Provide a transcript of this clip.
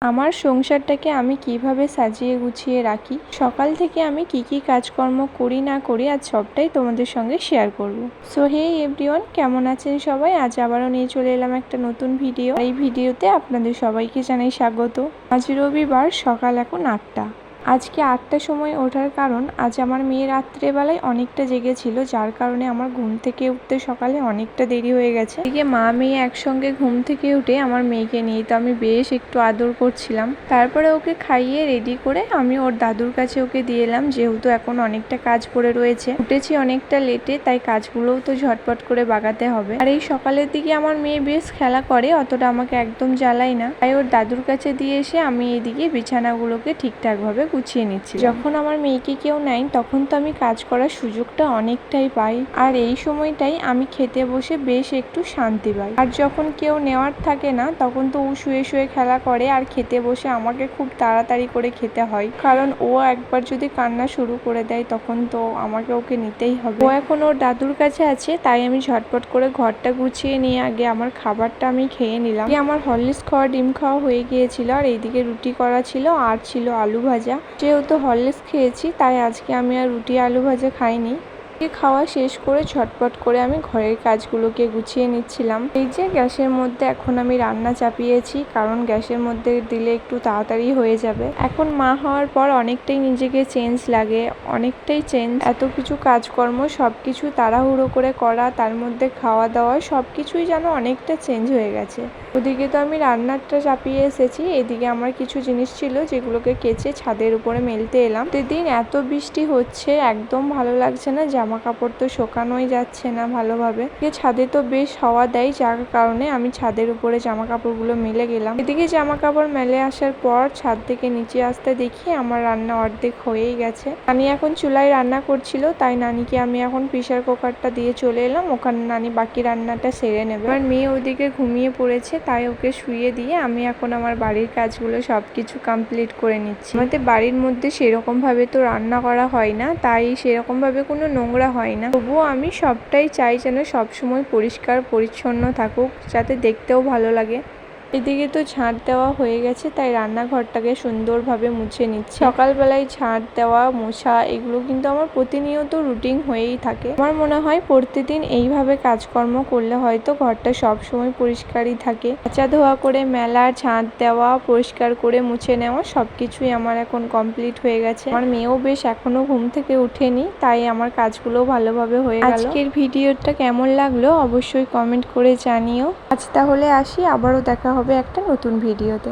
আমার সংসারটাকে আমি কিভাবে সাজিয়ে গুছিয়ে রাখি, সকাল থেকে আমি কি কি কাজকর্ম করি না করি, আজ সবটাই তোমাদের সঙ্গে শেয়ার করব। সো হে এভরিওয়ান, কেমন আছেন সবাই? আজ আবারও নিয়ে চলে এলাম একটা নতুন ভিডিও। এই ভিডিওতে আপনাদের সবাইকে জানাই স্বাগত। আজ রবিবার, সকাল এখন 8টা। আজকে 8টার সময় ওঠার কারণ, আজ আমার মেয়ে রাত্রেবেলায় অনেকটা জেগেছিল, যার কারণে আমার ঘুম থেকে উঠতে সকালে অনেকটা দেরি হয়ে গেছে। এদিকে মা মেয়ে একসঙ্গে ঘুম থেকে উঠে আমার মেয়েকে নিয়ে তো আমি বেশ একটু আদর করছিলাম। তারপরে ওকে খাইয়ে রেডি করে আমি ওর দাদুর কাছে ওকে দিয়ে এলাম, যেহেতু এখন অনেকটা কাজ পড়ে রয়েছে। উঠেছি অনেকটা লেটে, তাই কাজগুলোও তো ঝটপট করে বাগাতে হবে। আর এই সকালের দিকে আমার মেয়ে বেশ খেলা করে, অতটা আমাকে একদম জ্বালায় না, তাই ওর দাদুর কাছে দিয়ে এসে আমি এদিকে বিছানাগুলোকে ঠিকঠাক ভাবে গুছিয়ে নিচ্ছি। যখন আমার মেয়েকে কেউ নেয় তখন তো আমি কাজ করার সুযোগটা অনেকটাই পাই, আর এই সময়টাই আমি খেতে বসে বেশ একটু শান্তি পাই। আর যখন কেউ নেওয়ার থাকে না, তখন তো ও শুয়ে শুয়ে খেলা করে, আর খেতে বসে আমাকে খুব তাড়াতাড়ি করে খেতে হয়, কারণ ও একবার যদি কান্না শুরু করে দেয় তখন তো আমাকে ওকে নিতেই হবে। ও এখন ওর দাদুর কাছে আছে, তাই আমি ঝটপট করে ঘরটা গুছিয়ে নিয়ে আগে আমার খাবারটা আমি খেয়ে নিলাম। আমার হরলিক্স খাওয়া, ডিম খাওয়া হয়ে গিয়েছিল, আর এইদিকে রুটি করা ছিল, আর ছিল আলু ভাজা। যেহেতু হরলিক্স খেয়েছি, তাই আজকে আমি আর রুটি আলু ভাজা খাইনি। খাওয়া শেষ করে ঝটপট করে আমি ঘরের কাজগুলোকে গুছিয়ে নিচ্ছিলাম। এই যে গ্যাসের মধ্যে এখন আমি রান্না চাপিয়েছি, কারণ গ্যাসের মধ্যে দিলে একটু তাড়াতাড়ি হয়ে যাবে। এখন মা হওয়ার পর অনেকটাই নিজেকে চেঞ্জ লাগে, অনেকটাই চেঞ্জ। এত কিছু কাজকর্ম সবকিছু তাড়াহুড়ো করে করা, তার মধ্যে খাওয়া দাওয়া সবকিছুই যেন অনেকটা চেঞ্জ হয়ে গেছে। ওদিকে তো আমি রান্নাটা চাপিয়ে এসেছি, এদিকে আমার কিছু জিনিস ছিল যেগুলোকে কেচে ছাদের উপরে মেলতে এলাম। প্রতিদিন এত বৃষ্টি হচ্ছে, একদম ভালো লাগছে না, জামা কাপড় তো শোকানোই যাচ্ছে না ভালোভাবে। ছাদে তো বেশ হাওয়া দেয়, যার কারণে আমি ছাদের উপরে জামা কাপড়গুলো মেলে গেলাম। এদিকে জামা কাপড় মেলে আসার পর ছাদ থেকে নিচে আসতে দেখি আমার রান্না অর্ধেক হয়েই গেছে। নানি এখন চুলায় রান্না করছিল, তাই নানিকে আমি এখন প্রেসার কুকারটা দিয়ে চলে এলাম, ওখানে নানি বাকি রান্নাটা সেরে নেবে। আমার মেয়ে ওইদিকে ঘুমিয়ে পড়েছে, তাই ওকে শুয়ে দিয়ে আমি এখন আমার বাড়ির কাজগুলো সবকিছু কমপ্লিট করে নিচ্ছি। আমাদের বাড়ির মধ্যে সেরকম ভাবে তো রান্না করা হয় না, তাই সেরকম ভাবে কোনো নোংরা হয় না, তবুও আমি সবটাই চাই যেন সবসময় পরিষ্কার পরিচ্ছন্ন থাকুক, যাতে দেখতেও ভালো লাগে। এদিকে তো ঝাঁট দেওয়া হয়ে গেছে, তাই রান্নাঘরটাকে সুন্দরভাবে মুছে নিচ্ছি। সকালবেলায় ঝাঁট দেওয়া, মোছা, এগুলো কিন্তু আমার প্রতিনিয়ত রুটিন হয়েই থাকে। আমার মনে হয় প্রতিদিন এইভাবে কাজকর্ম করলে হয়তো ঘরটা সবসময় পরিষ্কারই থাকে। কাচা ধোয়া করে মেলা, ঝাঁট দেওয়া, পরিষ্কার করে মুছে নেওয়া সবকিছুই আমার এখন কমপ্লিট হয়ে গেছে। আমার মেয়েও বেশ এখনো ঘুম থেকে উঠেনি, তাই আমার কাজগুলো ভালোভাবে হয়ে গেল। আজকের ভিডিওটা কেমন লাগলো অবশ্যই কমেন্ট করে জানিও। আজ তাহলে আসি, আবারও দেখা হবে একটা নতুন ভিডিওতে।